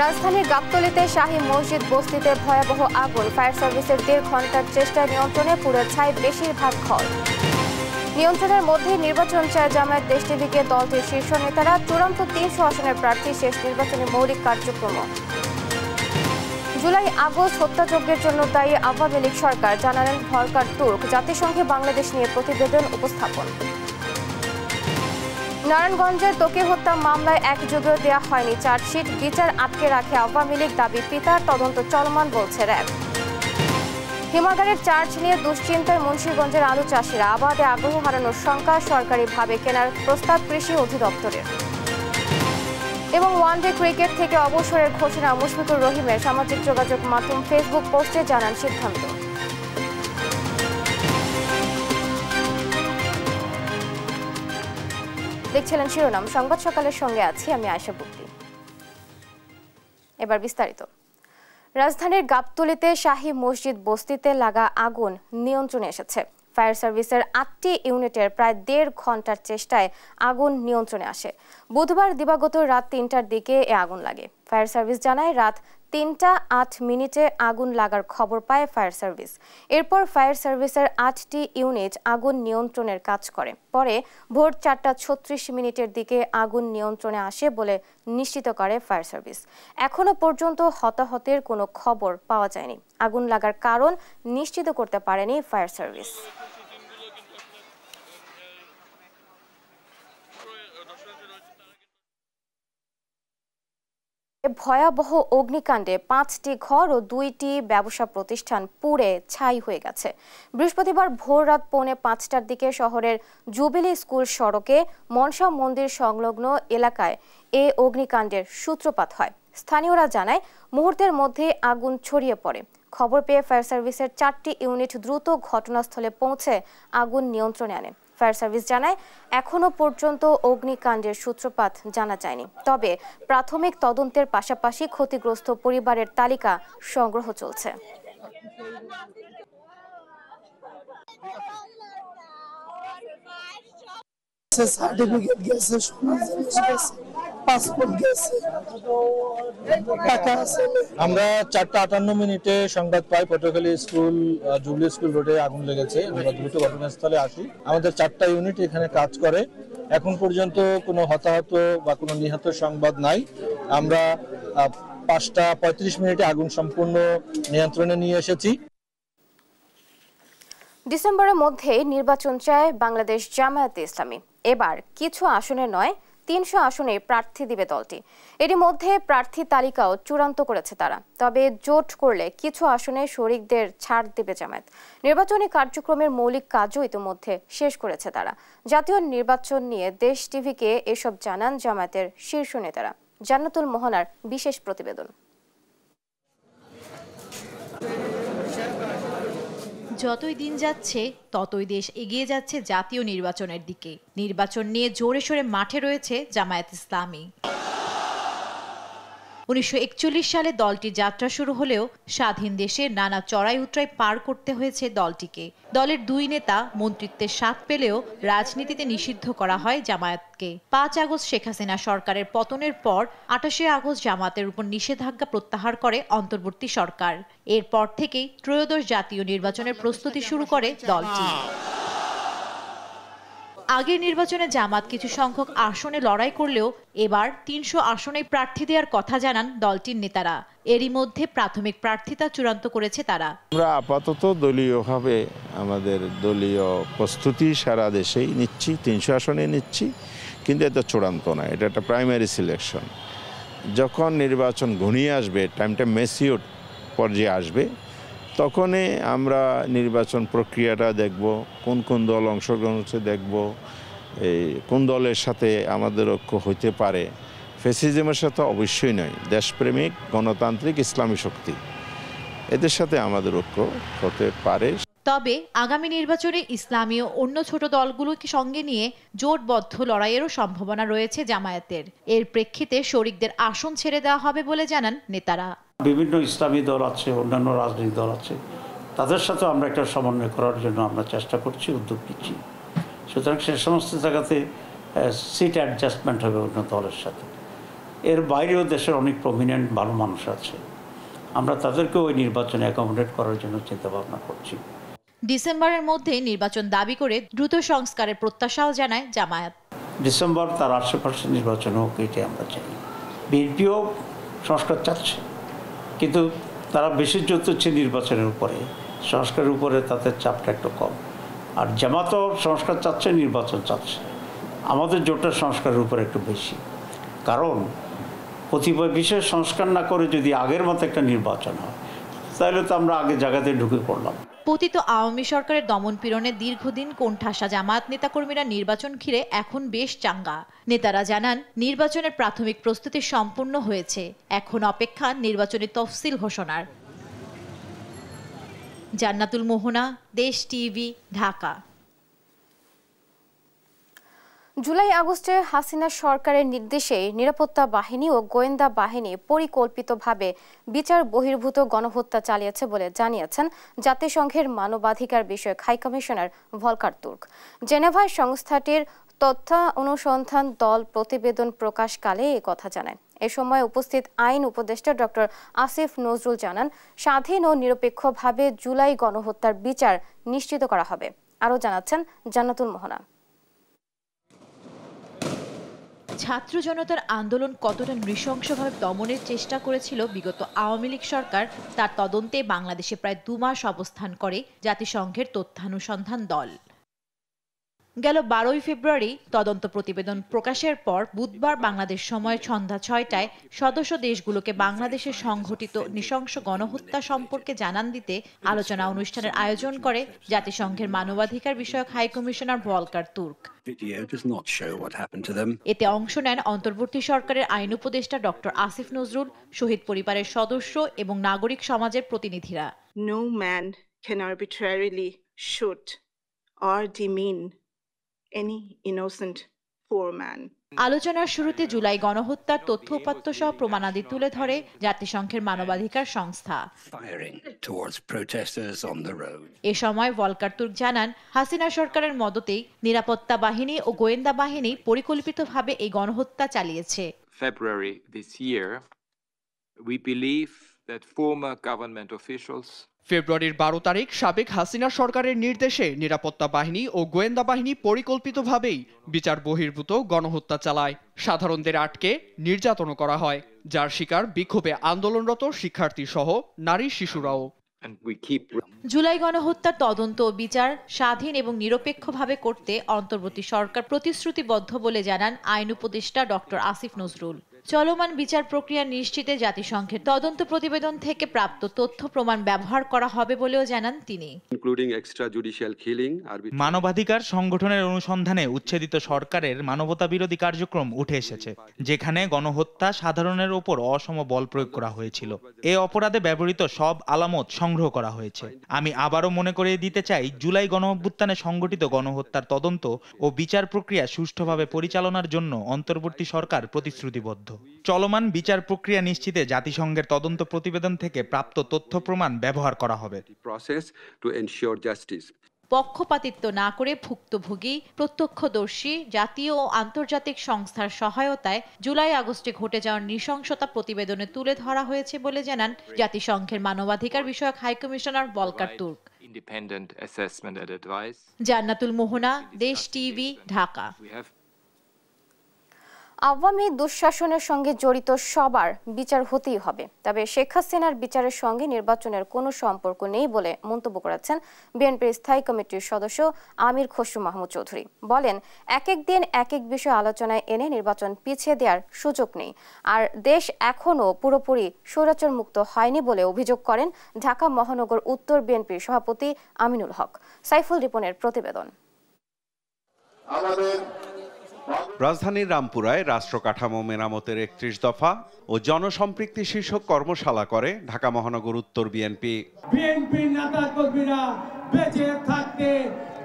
রাজধানীর গাবতলীতে শাহী মসজিদ বস্তিতে ভয়াবহ আগুন, ফায়ার সার্ভিসের 1.5 ঘন্টার চেষ্টায় নিয়ন্ত্রণে পুরো ছাই বেশিরভাগ ঘর। নিয়ন্ত্রণের মধ্যে নির্বাচন চায় জামায়াত। দেশ টিভিকে দলটির শীর্ষ নেতারা, চূড়ান্ত 300 আসনের প্রার্থী, শেষ নির্বাচনে মৌলিক কার্যক্রম। জুলাই আগস্ট হত্যাযজ্ঞের জন্য দায়ী আওয়ামী লীগ সরকার, জানালেন ভরকার তুর্ক। জাতিসংঘে বাংলাদেশ নিয়ে প্রতিবেদন উপস্থাপন। নারায়ণগঞ্জের ত্বকী হত্যা মামলায় এক যুগেও দেওয়া হয়নি চার্জশিট, বিচার আটকে রাখে আওয়ামী লীগ, দাবি পিতার, তদন্ত চলমান বলছে র্যাব। হিমাগারের চার্জ নিয়ে দুশ্চিন্তায় মুন্সিগঞ্জের আলু চাষিরা, আবাদে আগ্রহ হারানোর শঙ্কা, সরকারিভাবে কেনার প্রস্তাব কৃষি অধিদপ্তরের। এবং ওয়ানডে ক্রিকেট থেকে অবসরের ঘোষণা মুশফিকুর রহিমের, সামাজিক যোগাযোগ মাধ্যম ফেসবুক পোস্টে জানান সিদ্ধান্ত। দেখছিলেন শিরোনাম সংবাদ, সকালের সঙ্গে আছি আমি আয়েশা বুক্তি। এবার বিস্তারিত। রাজধানীর গাবতলীতে শাহী মসজিদ বস্তিতে লাগা আগুন নিয়ন্ত্রণে এসেছে। ফায়ার সার্ভিসের 8টি ইউনিটের প্রায় 1.5 ঘন্টার চেষ্টায় আগুন নিয়ন্ত্রণে আসে। বুধবার দিবাগত রাত 3টার দিকে এ আগুন লাগে। ফায়ার সার্ভিস জানায় রাত 3:08 আগুন লাগার খবর পায় ফায়ার সার্ভিস। এরপর ফায়ার সার্ভিসের 8টি ইউনিট আগুন নিয়ন্ত্রণের কাজ করে। পরে ভোর 4:36 দিকে আগুন নিয়ন্ত্রণে আসে বলে নিশ্চিত করে ফায়ার সার্ভিস। এখনো পর্যন্ত হতাহতের কোনো খবর পাওয়া যায়নি। আগুন লাগার কারণ নিশ্চিত করতে পারেনি ফায়ার সার্ভিস। ভয়াবহ অগ্নিকাণ্ডে 5টি ঘর ও 2টি ব্যবসা প্রতিষ্ঠান পুড়ে ছাই হয়ে গেছে। বৃহস্পতিবার ভোর রাত 4:45টার দিকে শহরের জুবিলি স্কুল সড়কে মনসা মন্দির সংলগ্ন এলাকায় এ অগ্নিকাণ্ডের সূত্রপাত হয়। স্থানীয়রা জানায় মুহূর্তের মধ্যে আগুন ছড়িয়ে পড়ে। খবর পেয়ে ফায়ার সার্ভিসের 4টি ইউনিট দ্রুত ঘটনাস্থলে পৌঁছে আগুন নিয়ন্ত্রণে আনে। ফায়ার সার্ভিস জানায় এখনো পর্যন্ত অগ্নিকাণ্ডের সূত্রপাত জানা যায়নি, তবে প্রাথমিক তদন্তের পাশাপাশি ক্ষতিগ্রস্ত পরিবারের তালিকা সংগ্রহ চলছে। সার্টিফিকেট গেছে, সোনার জিনিস গেছে, পাসপোর্ট গেছে, টাকা আছে। আমরা 4:58 সংবাদ পাই পটুয়াখালী স্কুল জুবলি স্কুল রোডে আগুন লেগেছে। আমরা দ্রুত ঘটনাস্থলে আসি। আমাদের 4টা ইউনিট এখানে কাজ করে। এখন পর্যন্ত কোনো হতাহত বা কোনো নিহত সংবাদ নাই। আমরা 5:35 আগুন সম্পূর্ণ নিয়ন্ত্রণে নিয়ে এসেছি। ডিসেম্বরের মধ্যে নির্বাচন চায় বাংলাদেশ জামায়াতে ইসলামী। এবার কিছু আসনে নয়, 300 আসনে প্রার্থী দিবে দলটি। এরই মধ্যে প্রার্থী তালিকাও চূড়ান্ত করেছে তারা। তবে জোট করলে কিছু আসনে শরিকদের ছাড় দেবে জামায়াত। নির্বাচনী কার্যক্রমের মৌলিক কাজও ইতিমধ্যে শেষ করেছে তারা। জাতীয় নির্বাচন নিয়ে দেশ টিভিকে এসব জানান জামায়াতের শীর্ষ নেতারা। জান্নাতুল মোহনার বিশেষ প্রতিবেদন। যতই দিন যাচ্ছে ততই দেশ এগিয়ে যাচ্ছে জাতীয় নির্বাচনের দিকে। নির্বাচন নিয়ে জোরে সোরে মাঠে রয়েছে জামায়াত ইসলামী। 1941 সালে দলটি যাত্রা শুরু হলেও স্বাধীন দেশে নানা চড়াই উতরাই পার করতে হয়েছে দলটিকে। দলের 2 নেতা মন্ত্রিত্বের স্বাদ পেলেও রাজনীতিতে নিষিদ্ধ করা হয় জামায়াতকে। 5 আগস্ট শেখ হাসিনা সরকারের পতনের পর 28 আগস্ট জামায়াতের উপর নিষেধাজ্ঞা প্রত্যাহার করে অন্তর্বর্তী সরকার। এরপর থেকেই ত্রয়োদশ জাতীয় নির্বাচনের প্রস্তুতি শুরু করে দলটি। আগের নির্বাচনে জামাত কিছু সংখ্যক আসনে লড়াই করলেও এবার 300 আসনে প্রার্থী দেওয়ার কথা জানান দলটির নেতারা। এরই মধ্যে প্রাথমিক প্রার্থিতা চূড়ান্ত করেছে তারা। আমরা আপাতত দলীয়ভাবে আমাদের দলীয় প্রস্তুতি সারা দেশেই নিচ্ছি, 300 আসনে নিচ্ছি, কিন্তু এটা চূড়ান্ত না, এটা একটা প্রাইমারি সিলেকশন। যখন নির্বাচন ঘনিয়ে আসবে, টাইমটা ম্যাচিউর পর্যায়ে আসবে, তখনই আমরা নির্বাচন প্রক্রিয়াটা দেখব, কোন কোন দল অংশগ্রহণ হচ্ছে দেখব, এই কোন দলের সাথে আমাদের ঐক্য হইতে পারে। ফ্যাসিজমের সাথে অবশ্যই নয়, দেশপ্রেমিক গণতান্ত্রিক ইসলামী শক্তি, এদের সাথে আমাদের ঐক্য হতে পারে। তবে আগামী নির্বাচনে ইসলামী ও অন্য ছোট দলগুলোকে সঙ্গে নিয়ে জোটবদ্ধ লড়াইয়েরও সম্ভাবনা রয়েছে জামায়াতের। এর প্রেক্ষিতে শরিকদের আসন ছেড়ে দেওয়া হবে বলে জানান নেতারা। বিভিন্ন ইসলামী দল আছে, অন্যান্য রাজনৈতিক দল আছে, তাদের সাথে আমরা একটা সমন্বয় করার জন্য আমরা চেষ্টা করছি, উদ্যোগ নিচ্ছি। সুতরাং সে সমস্ত জায়গাতে সিট অ্যাডজাস্টমেন্ট হবে অন্য দলের সাথে। এর বাইরেও দেশের অনেক প্রমিনেন্ট ভালো মানুষ আছে, আমরা তাদেরকেও ওই নির্বাচনে অ্যাকোমোডেট করার জন্য চিন্তাভাবনা করছি। ডিসেম্বরের মধ্যে নির্বাচন দাবি করে দ্রুত সংস্কারের প্রত্যাশাও জানায় জামায়াত। ডিসেম্বর তার আশেপাশে নির্বাচন হোক, এটাই আমরা চাই। বিএনপিও সংস্কার চাচ্ছে, কিন্তু তারা বেশি জোর দিচ্ছে নির্বাচনের উপরে, সংস্কারের উপরে তাদের চাপটা একটু কম। আর জামাতও সংস্কার চাচ্ছে, নির্বাচন চাচ্ছে। আমাদের জোরটা সংস্কারের উপরে একটু বেশি, কারণ কতিপয় বিষয়ে সংস্কার না করে যদি আগের মতো একটা নির্বাচন হয়, তাহলে তো আমরা আগের জায়গাতে ঢুকে পড়লাম। পতিত আওয়ামী সরকারের দমনপীড়নে দীর্ঘদিন কোণঠাসা জামায়াত নেতাকর্মীরা নির্বাচন ঘিরে এখন বেশ চাঙ্গা। নেতারা জানান, নির্বাচনের প্রাথমিক প্রস্তুতি সম্পূর্ণ হয়েছে, এখন অপেক্ষা নির্বাচনী তফসিল ঘোষণার। জান্নাতুল মোহনা, দেশ টিভি, ঢাকা। জুলাই আগস্টে হাসিনা সরকারের নির্দেশে নিরাপত্তা বাহিনী ও গোয়েন্দা বাহিনী পরিকল্পিতভাবে বিচার বহির্ভূত গণহত্যা চালিয়েছে বলে জানিয়েছেন জাতিসংঘের মানবাধিকার বিষয়ক হাই কমিশনার ভলকার তুর্ক। জেনেভায় সংস্থাটির তথ্য অনুসন্ধান দল প্রতিবেদন প্রকাশকালে এ কথা জানায়। এ সময় উপস্থিত আইন উপদেষ্টা ডক্টর আসিফ নজরুল জানান, স্বাধীন ও নিরপেক্ষভাবে জুলাই গণহত্যার বিচার নিশ্চিত করা হবে। আরও জানাচ্ছেন জান্নাতুল মোহনা। ছাত্র জনতার আন্দোলন কতটা নৃশংসভাবে দমনের চেষ্টা করেছিল বিগত আওয়ামী লীগ সরকার, তার তদন্তে বাংলাদেশে প্রায় 2 মাস অবস্থান করে জাতিসংঘের তথ্যানুসন্ধান দল। গেল 12 ফেব্রুয়ারি তদন্ত প্রতিবেদন প্রকাশের পর বুধবার বাংলাদেশ সময় সন্ধ্যা 6টায় সদস্য দেশগুলোকে বাংলাদেশে সংঘটিত নৃশংস গণহত্যা সম্পর্কে জানান দিতে আলোচনা অনুষ্ঠানের আয়োজন করে জাতিসংঘের মানবাধিকার বিষয়ক হাই কমিশনার ভলকার তুর্ক। এতে অংশ নেন অন্তর্বর্তী সরকারের আইন উপদেষ্টা ডক্টর আসিফ নজরুল, শহীদ পরিবারের সদস্য এবং নাগরিক সমাজের প্রতিনিধিরা। No man can arbitrarily shoot or demean any innocent poor man. আলোচনার শুরুতে জুলাই গণহত্যার তথ্য উপাত্ত সহ প্রমাণাদি তুলে ধরে জাতিসংঘের মানবাধিকার সংস্থা। এ সময় ভলকার তুর্ক জানান, হাসিনা সরকারের মদতেই নিরাপত্তা বাহিনী ও গোয়েন্দা বাহিনী পরিকল্পিতভাবে এই গণহত্যা চালিয়েছে। February this year, we believe that former government officials ফেব্রুয়ারির 12 তারিখ সাবেক হাসিনা সরকারের নির্দেশে নিরাপত্তা বাহিনী ও গোয়েন্দা বাহিনী পরিকল্পিতভাবেই বিচার বহির্ভূত গণহত্যা চালায়। সাধারণদের আটকে নির্যাতন করা হয়, যার শিকার বিক্ষোভে আন্দোলনরত শিক্ষার্থী সহ নারী শিশুরাও। জুলাই গণহত্যার তদন্ত ও বিচার স্বাধীন এবং নিরপেক্ষভাবে করতে অন্তর্বর্তী সরকার প্রতিশ্রুতিবদ্ধ বলে জানান আইন উপদেষ্টা ডক্টর আসিফ নজরুল। চলমান বিচার প্রক্রিয়া নিশ্চিতে জাতিসংঘের তদন্ত প্রতিবেদন থেকে প্রাপ্ত তথ্য প্রমাণ ব্যবহার করা হবে বলেও জানান তিনি। মানবাধিকার সংগঠনের অনুসন্ধানে উচ্ছেদিত সরকারের মানবতা বিরোধী কার্যক্রম উঠে এসেছে, যেখানে গণহত্যা সাধারণের ওপর অসম বল প্রয়োগ করা হয়েছিল। এ অপরাধে ব্যবহৃত সব আলামত সংগ্রহ করা হয়েছে। আমি আবারও মনে করিয়ে দিতে চাই, জুলাই গণঅভ্যুত্থানে সংগঠিত গণহত্যার তদন্ত ও বিচার প্রক্রিয়া সুষ্ঠুভাবে পরিচালনার জন্য অন্তর্বর্তী সরকার প্রতিশ্রুতিবদ্ধ। চলমান বিচার প্রক্রিয়া নিশ্চিতে জাতিসংঘের তদন্ত প্রতিবেদন থেকে প্রাপ্ত তথ্য প্রমাণ ব্যবহার করা হবে। পক্ষপাতিত্ব না করে ভুক্তভোগী, প্রত্যক্ষদর্শী, জাতীয় ও আন্তর্জাতিক সংস্থার সহায়তায় জুলাই আগস্টে ঘটে যাওয়ার নৃশংসতা প্রতিবেদনে তুলে ধরা হয়েছে বলে জানান জাতিসংঘের মানবাধিকার বিষয়ক হাই কমিশনার ভলকার তুর্ক। জান্নাতুল মোহনা, দেশ টিভি, ঢাকা। আওয়ামী দুঃশাসনের সঙ্গে জড়িত সবার বিচার হতেই হবে, তবে শেখ হাসিনার বিচারের সঙ্গে নির্বাচনের কোনো সম্পর্ক নেই বলে মন্তব্য করেছেন বিএনপির স্থায়ী কমিটির সদস্য আমির খসরু মাহমুদ চৌধুরী। বলেন, এক এক দিন এক এক বিষয় আলোচনায় এনে নির্বাচন পিছিয়ে দেওয়ার সুযোগ নেই, আর দেশ এখনও পুরোপুরি স্বৈরাচার মুক্ত হয়নি বলে অভিযোগ করেন ঢাকা মহানগর উত্তর বিএনপির সভাপতি আমিনুল হক। সাইফুল রিপনের প্রতিবেদন। রাজধানীর রামপুরায় রাষ্ট্র কাঠামো মেরামতের 31 দফা ও জনসম্পৃক্তি শীর্ষক কর্মশালা করে ঢাকা মহানগর উত্তর বিএনপি। বিএনপির নেতা কর্মীরা বেঁচে থাকতে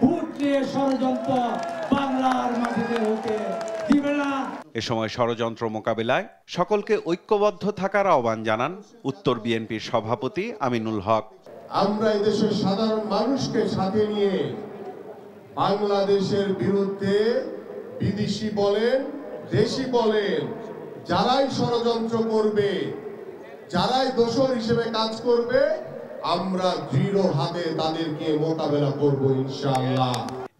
ভোট দিয়ে ষড়যন্ত্র বাংলার মাটিতে হতে দিবে না। এ সময় ষড়যন্ত্র মোকাবিলায় সকলকে ঐক্যবদ্ধ থাকার আহ্বান জানান উত্তর বিএনপির সভাপতি আমিনুল হক। আমরা এদেশের সাধারণ মানুষকে সাথে নিয়ে বাংলাদেশের বিরুদ্ধে বিদেশি বলেন দেশি বলেন যারাই ষড়যন্ত্র করবে, যারাই দোষর হিসেবে কাজ করবে, আমরা দৃঢ় হাতে তাদেরকে মোকাবেলা করব ইনশাআল্লাহ।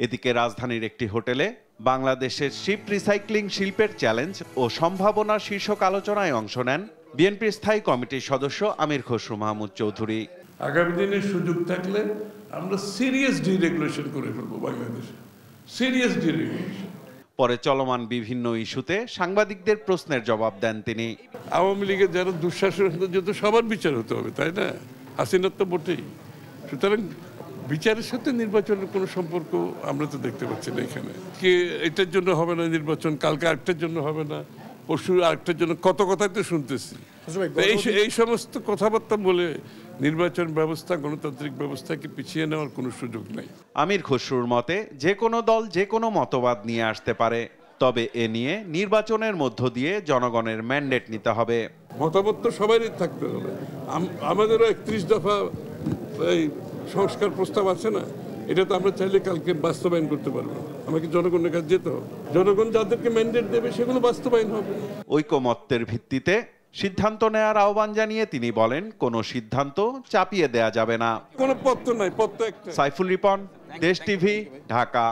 এদিকে রাজধানীর একটি হোটেলে বাংলাদেশের শিপ রিসাইক্লিং শিল্পের চ্যালেঞ্জ ও সম্ভাবনা শীর্ষক আলোচনায় অংশ নেন বিএনপির স্থায়ী কমিটির সদস্য আমির খসরু মাহমুদ চৌধুরী। আগামী দিনে সুযোগ থাকলে আমরা সিরিয়াস ডিরেগুলেশন করে ফেলবো বাংলাদেশে, সিরিয়াস ডিরেগুলেশন। পরে চলমান বিভিন্ন ইস্যুতে সাংবাদিকদের প্রশ্নের জবাব দেন তিনি। আওয়ামী লীগের যারা দুঃশাসন যত সবার বিচার হতে হবে, তাই না? হাসিনার তো বটেই। সুতরাং বিচারের সাথে নির্বাচনের কোনো সম্পর্ক আমরা তো দেখতে পাচ্ছি না এখানে। কে এটার জন্য হবে না নির্বাচন, কালকে আরেকটার জন্য হবে না, পরশু আরেকটার জন্য, কত কথাই তো শুনতেছি। এই সমস্ত কথাবার্তা বলে নির্বাচন ব্যবস্থা, গণতান্ত্রিক ব্যবস্থাকে পিছিয়ে নেওয়ার কোনো সুযোগ নেই। আমির খসরুর মতে যে কোনো দল যে কোনো মতবাদ নিয়ে আসতে পারে, তবে এ নিয়ে নির্বাচনের মধ্য দিয়ে জনগণের ম্যান্ডেট নিতে হবে। মতামত তো সবারই থাকতে হবে। আমাদেরও 31 দফা এই সংস্কার প্রস্তাব আছে না, এটা তো আমরা চাইলে কালকে বাস্তবায়ন করতে পারবো। আমাকে জনগণের কাছে যেতে হবে, জনগণ যাদেরকে ম্যান্ডেট দেবে সেগুলো বাস্তবায়ন হবে। ঐকমত্যের ভিত্তিতে সিদ্ধান্ত নেয়ার আহ্বান জানিয়ে তিনি বলেন, কোনো সিদ্ধান্ত চাপিয়ে দেয়া যাবে না। কোনো পথ তো নাই, পথ তো একটা। সাইফুল রিপন, দেশ টিভি, ঢাকা।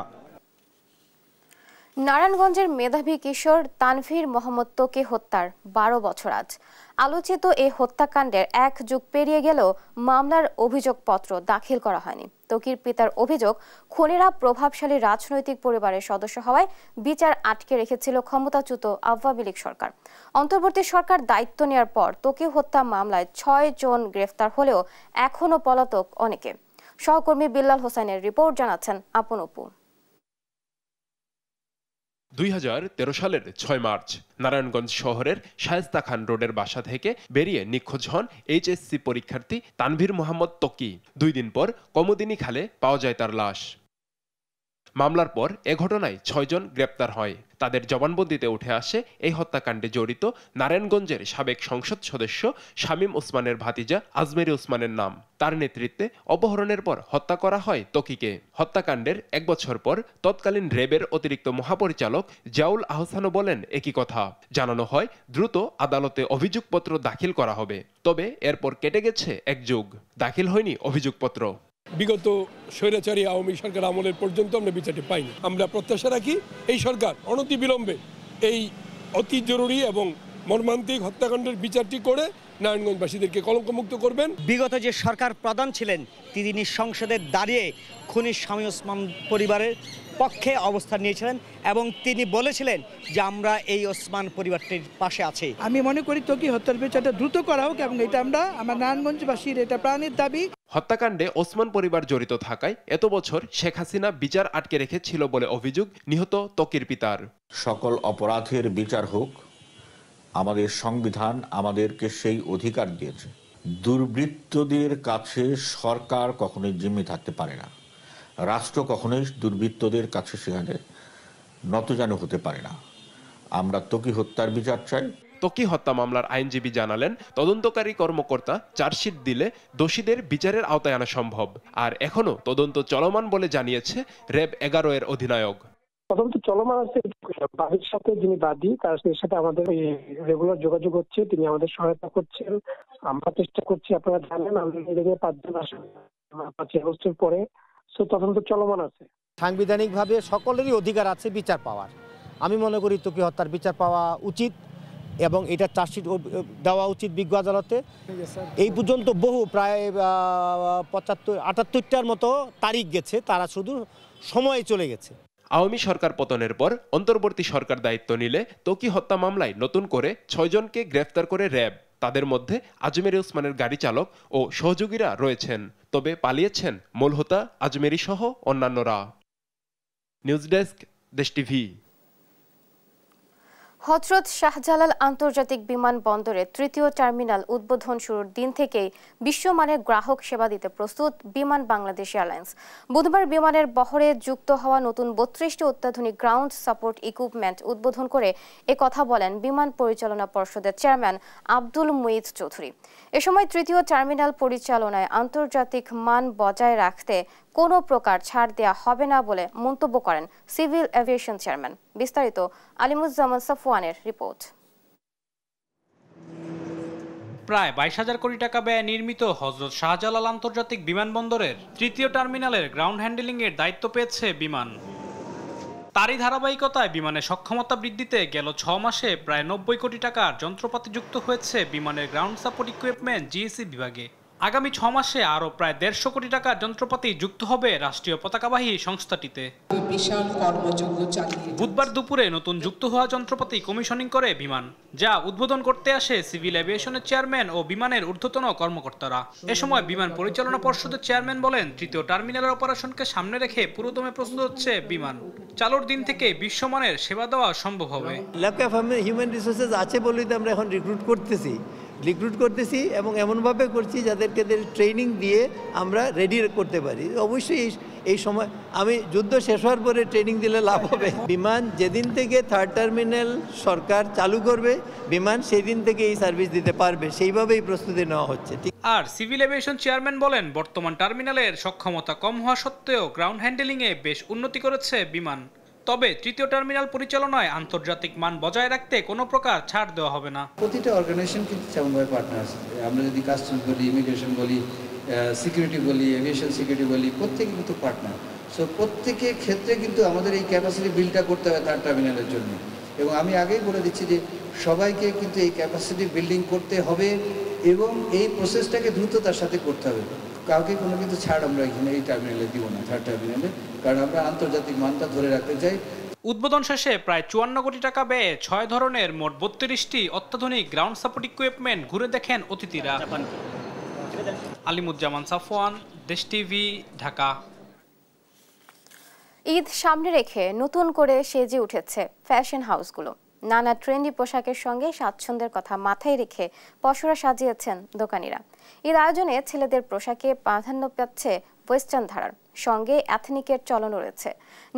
নারায়ণগঞ্জের মেধাবী কিশোর তানভীর মোহাম্মদ ত্বকি হত্যার 12 বছর আজ। আলোচিত এই হত্যাকাণ্ডের 1 যুগ পেরিয়ে গেলেও মামলার অভিযোগপত্র দাখিল করা হয়নি। ত্বকির পিতার অভিযোগ, খুনিরা প্রভাবশালী রাজনৈতিক পরিবারের সদস্য হওয়ায় বিচার আটকে রেখেছিল ক্ষমতাচ্যুত আওয়ামী লীগ সরকার। অন্তর্বর্তী সরকার দায়িত্ব নেওয়ার পর ত্বকি হত্যা মামলায় 6 জন গ্রেফতার হলেও এখনও পলাতক অনেকে। সহকর্মী বিল্লাল হোসেনের রিপোর্ট, জানাচ্ছেন আপন অপু। 2013 সালের 6 মার্চ নারায়ণগঞ্জ শহরের শায়েস্তা খান রোডের বাসা থেকে বেরিয়ে নিখোঁজ হন এইচএসসি পরীক্ষার্থী তানভীর মোহাম্মদ ত্বকি। 2 দিন পর কমোদিনী খালে পাওয়া যায় তার লাশ। মামলার পর এ ঘটনায় 6 জন গ্রেপ্তার হয়। তাদের জবানবন্দিতে উঠে আসে এই হত্যাকাণ্ডে জড়িত নারায়ণগঞ্জের সাবেক সংসদ সদস্য শামীম ওসমানের ভাতিজা আজমেরী ওসমানের নাম। তার নেতৃত্বে অপহরণের পর হত্যা করা হয় ত্বকিকে। হত্যাকাণ্ডের 1 বছর পর তৎকালীন র্যাবের অতিরিক্ত মহাপরিচালক জিয়াউল আহসানও বলেন একই কথা। জানানো হয় দ্রুত আদালতে অভিযোগপত্র দাখিল করা হবে। তবে এরপর কেটে গেছে 1 যুগ, দাখিল হয়নি অভিযোগপত্র। বিগত স্বৈরাচারী আওয়ামী সরকার আমলের পর্যন্ত আমরা বিচারটি পাইনি। আমরা প্রত্যাশা রাখি এই সরকার অনতিবিলম্বে এই অতি জরুরি এবং মর্মান্তিক হত্যাকাণ্ডের বিচারটি করে নারায়ণগঞ্জবাসীদেরকে কলঙ্কমুক্ত করবেন। বিগত যে সরকার প্রধান ছিলেন তিনি সংসদে দাঁড়িয়ে খুনি শামীম ওসমান পরিবারের পক্ষে অবস্থান নিয়েছিলেন এবং তিনি বলেছিলেন যে আমরা এই ওসমান পরিবারটির পাশে আছি। আমি মনে করি ত্বকি হত্যার বিচারটা দ্রুত করা হোক এবং এটা আমার নারায়ণগঞ্জবাসীর এটা প্রাণের দাবি। হত্যাকাণ্ডে ওসমান পরিবার জড়িত থাকায় এত বছর শেখ হাসিনা বিচার আটকে রেখেছিল বলে অভিযোগ নিহত ত্বকির পিতার। সকল অপরাধের বিচার হোক, আমাদের সংবিধান আমাদেরকে সেই অধিকার দিয়েছে। দুর্বৃত্তদের কাছে সরকার কখনোই জিম্মি থাকতে পারে না, রাষ্ট্র কখনোই দুর্বৃত্তদের কাছে সেখানে নতজানু হতে পারে না। আমরা ত্বকি হত্যার বিচার চাই। ত্বকি হত্যা মামলার আইনজীবী জানালেন, তদন্তকারী কর্মকর্তা চার্জশিট দিলে দোষীদের বিচারের আওতায় আনা সম্ভব। আর এখনো তদন্ত চলমান বলে জানিয়েছে র্যাব 11 এর অধিনায়ক। তদন্ত চলমান আছে, বাদীর সাথে যিনি বাদী তার সাথে আমাদের রেগুলার যোগাযোগ হচ্ছে, তিনি আমাদের সহায়তা করছেন, আমরা চেষ্টা করছি। আপনারা জানেন আমাদের 5 জন আসেন 5 আগস্টের পরে, তদন্ত চলমান আছে। সাংবিধানিকভাবে সকলেরই অধিকার আছে বিচার পাওয়ার। আমি মনে করি ত্বকি হত্যার বিচার পাওয়া উচিত এবং এটা চার্জশিট দেওয়া উচিত বিজ্ঞ আদালতে। এই পর্যন্ত বহু প্রায় 75-78টার মতো তারিখ গেছে, তারা শুধু সময়ে চলে গেছে। আওয়ামী সরকার পতনের পর অন্তর্বর্তী সরকার দায়িত্ব নিলে ত্বকি হত্যা মামলায় নতুন করে 6 জনকে গ্রেফতার করে র্যাব। তাদের মধ্যে আজমেরী ওসমানের গাড়ি চালক ও সহযোগীরা রয়েছেন, তবে পালিয়েছেন মূল হোতা আজমেরী সহ অন্যান্যরা। নিউজ ডেস্ক, দেশ টিভি। হযরত শাহজালাল আন্তর্জাতিক বিমানবন্দরে 3য় টার্মিনাল উদ্বোধন শুরুর দিন থেকেই বিশ্বমানের গ্রাহক সেবা দিতে প্রস্তুত বিমান বাংলাদেশ এয়ারলাইন্স। বুধবার বিমানের বহরে যুক্ত হওয়া নতুন 32টি অত্যাধুনিক গ্রাউন্ড সাপোর্ট ইকুইপমেন্ট উদ্বোধন করে একথা বলেন বিমান পরিচালনা পর্ষদের চেয়ারম্যান আব্দুল মুঈদ চৌধুরী। এ সময় 3য় টার্মিনাল পরিচালনায় আন্তর্জাতিক মান বজায় রাখতে কোনো প্রকার ছাড় দেওয়া হবে না বলে মন্তব্য করেন সিভিল এভিয়েশন চেয়ারম্যান। বিস্তারিত আলিমুজ্জামান সাফওয়ানের রিপোর্ট। প্রায় 22,000 কোটি টাকা ব্যয়ে নির্মিত হযরত শাহজালাল আন্তর্জাতিক বিমানবন্দরের তৃতীয় টার্মিনালের গ্রাউন্ড হ্যান্ডলিংয়ের দায়িত্ব পেয়েছে বিমান। তারই ধারাবাহিকতায় বিমানের সক্ষমতা বৃদ্ধিতে গেল 6 মাসে প্রায় 90 কোটি টাকার যন্ত্রপাতি যুক্ত হয়েছে বিমানের গ্রাউন্ড সাপোর্ট ইকুইপমেন্ট জিএসি বিভাগে। আগামী 6 মাসে আরও প্রায় 150 কোটি টাকার যন্ত্রপাতি যুক্ত হবে রাষ্ট্রীয় পতাকাবাহী সংস্থাটিতে। বুধবার দুপুরে নতুন যুক্ত হওয়া যন্ত্রপাতি কমিশনিং করে বিমান, যা উদ্বোধন করতে আসে সিভিল এভিয়েশনের চেয়ারম্যান ও বিমানের ঊর্ধ্বতন কর্মকর্তারা। এ সময় বিমান পরিচালনা পর্ষদের চেয়ারম্যান বলেন, তৃতীয় টার্মিনালের অপারেশনকে সামনে রেখে পুরোদমে প্রস্তুত হচ্ছে বিমান। চালুর দিন থেকে বিশ্বমানের সেবা দেওয়া সম্ভব হবে। হিউম্যান রিসোর্সেস আছে বলেই তো আমরা এখন রিক্রুট করতেছি এবং এমনভাবে করছি যাদেরকে ট্রেনিং দিয়ে আমরা রেডি করতে পারি। অবশ্যই এই সময় আমি যুদ্ধ শেষ হওয়ার পরে ট্রেনিং দিলে লাভ হবে। বিমান যেদিন থেকে থার্ড টার্মিনাল সরকার চালু করবে, বিমান সেই দিন থেকে এই সার্ভিস দিতে পারবে, সেইভাবেই প্রস্তুতি নেওয়া হচ্ছে। আর সিভিল এভিয়েশন চেয়ারম্যান বলেন, বর্তমান টার্মিনালের সক্ষমতা কম হওয়া সত্ত্বেও গ্রাউন্ড হ্যান্ডলিংয়ে বেশ উন্নতি করেছে বিমান। তবে তৃতীয় টার্মিনাল পরিচালনায় আন্তর্জাতিক মান বজায় রাখতে কোনো প্রকার ছাড় দেওয়া হবে না। প্রতিটা অর্গানাইজেশন কিন্তু তেমনভাবে পার্টনার আছে। আমরা যদি কাস্টমস বলি, ইমিগ্রেশন বলি, সিকিউরিটি বলি, এভিয়েশন সিকিউরিটি বলি, প্রত্যেকে কিন্তু পার্টনার। সো প্রত্যেকের ক্ষেত্রে কিন্তু আমাদের এই ক্যাপাসিটি বিল্ডটা করতে হবে থার্ড টার্মিনালের জন্য। এবং আমি আগেই বলে দিচ্ছি যে সবাইকে কিন্তু এই ক্যাপাসিটি বিল্ডিং করতে হবে এবং এই প্রসেসটাকে দ্রুততার সাথে করতে হবে। কাউকে কোনো কিন্তু ছাড় আমরা এখানে এই টার্মিনালে দিব না, থার্ড টার্মিনালে, কারণ আমরা আন্তর্জাতিক মানটা ধরে রাখতে চাই। উদ্বোধন শেষে প্রায় 54 কোটি টাকা ব্যয়ে 6 ধরনের মোট 32টি অত্যাধুনিক গ্রাউন্ড সাপোর্ট ইকুইপমেন্ট ঘুরে দেখেন অতিথিরা। আলিমুজ্জামান সাফওয়ান, দেশ টিভি, ঢাকা। ঈদ সামনে রেখে নতুন করে সেজে উঠেছে ফ্যাশন হাউসগুলো। নানা ট্রেন্ডি পোশাকের সঙ্গে স্বাচ্ছন্দ্যের কথা মাথায় রেখে পসরা সাজিয়েছেন দোকানিরা। ঈদ আয়োজনে ছেলেদের পোশাকে প্রাধান্য পাচ্ছে ওয়েস্টার্ন ধারার, সঙ্গে এথনিকের চলনও রয়েছে।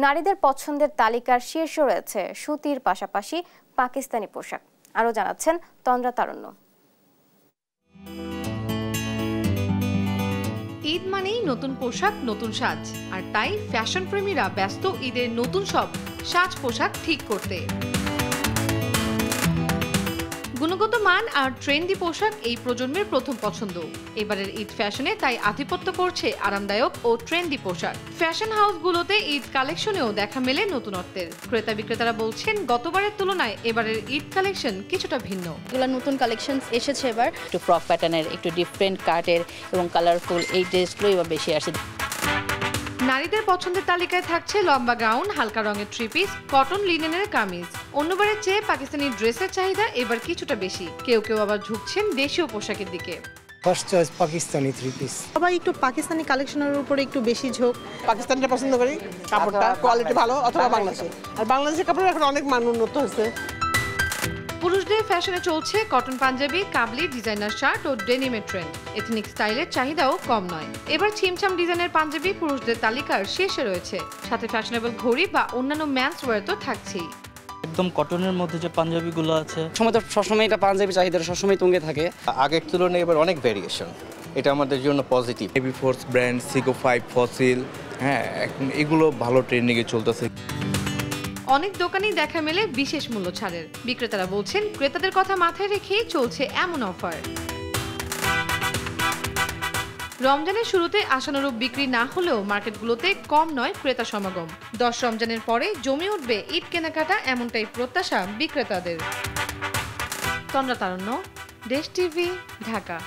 নারীদের পছন্দের তালিকার শীর্ষে রয়েছে সুতির পাশাপাশি পাকিস্তানি পোশাক। আরও জানাচ্ছেন তন্দ্রা তারুণ্য। ঈদ মানেই নতুন পোশাক, নতুন সাজ, আর তাই ফ্যাশন প্রেমীরা ব্যস্ত ঈদের নতুন সব সাজ পোশাক ঠিক করতে। গুণগত মান আর ট্রেন্ডি পোশাক এই প্রজন্মের প্রথম পছন্দ। এবারের ঈদ ফ্যাশনে তাই আধিপত্য করছে আরামদায়ক ও ট্রেন্ডি পোশাক। ফ্যাশন হাউসগুলোতে ঈদ কালেকশনেও দেখা মেলে নতুনত্বের। ক্রেতা বিক্রেতারা বলছেন, গতবারের তুলনায় এবারের ঈদ কালেকশন কিছুটা ভিন্ন। এগুলো নতুন কালেকশন এসেছে এবার, একটু ফ্রক প্যাটার্নের, একটু ডিফারেন্ট কাটের এবং কালারফুল, এই ড্রেসগুলো এবার বেশি আসে। নারীদের পছন্দের তালিকায় থাকছে লম্বা গাউন, হালকা রঙের থ্রি পিস, কটন লিনেনের কামিজ। অন্যবারের চেয়ে পাকিস্তানি ড্রেসের চাহিদা এবার কিছুটা বেশি। কেউ কেউ আবার ঝুঁকছেন দেশীয় পোশাকের দিকে। First choice Pakistani three piece. সবাই একটু পাকিস্তানি কালেকশনের উপরে একটু বেশি ঝোঁক। পাকিস্তানিটা পছন্দ করি, কাপড়টা কোয়ালিটি ভালো, অথবা বাংলাদেশে। আর বাংলাদেশের কাপড় এখন অনেক মান উন্নত হয়েছে। পুরুষদের ফ্যাশনে চলছে কটন পাঞ্জাবি, কাবলি, ডিজাইনার শার্ট ও ডেনিমের ট্রেন্ড। এথনিক স্টাইলের চাহিদাও কম নয়। এবার ছিমছাম ডিজাইনের পাঞ্জাবি পুরুষদের তালিকার শীর্ষে রয়েছে, সাথে ফ্যাশনেবল ঘড়ি বা অন্যান্য ম্যান্স ওয়্যার তো থাকছেই। একদম কটনের মধ্যে যে পাঞ্জাবিগুলো আছে, সময় তো সবসময় এটা পাঞ্জাবি চাহিদা সবসময় তুঙ্গে থাকে। আগের তুলনায় এবার অনেক ভেরিয়েশন, এটা আমাদের জন্য positive. Heavy force brand, Seiko 5, Fossil, হ্যাঁ এখন এগুলো ভালো ট্রেন্ডিংয়ে চলতেছে। অনেক দোকানেই দেখা মেলে বিশেষ মূল্য ছাড়ের। বিক্রেতারা বলছেন, ক্রেতাদের কথা মাথায় রেখেই চলছে এমন অফার। রমজানের শুরুতে আশানুরূপ বিক্রি না হলেও মার্কেটগুলোতে কম নয় ক্রেতা সমাগম। 10 রমজানের পরে জমে উঠবে ঈদ কেনাকাটা, এমনটাই প্রত্যাশা বিক্রেতাদের। তন্দ্রা তারুণ্য, দেশ টিভি, ঢাকা।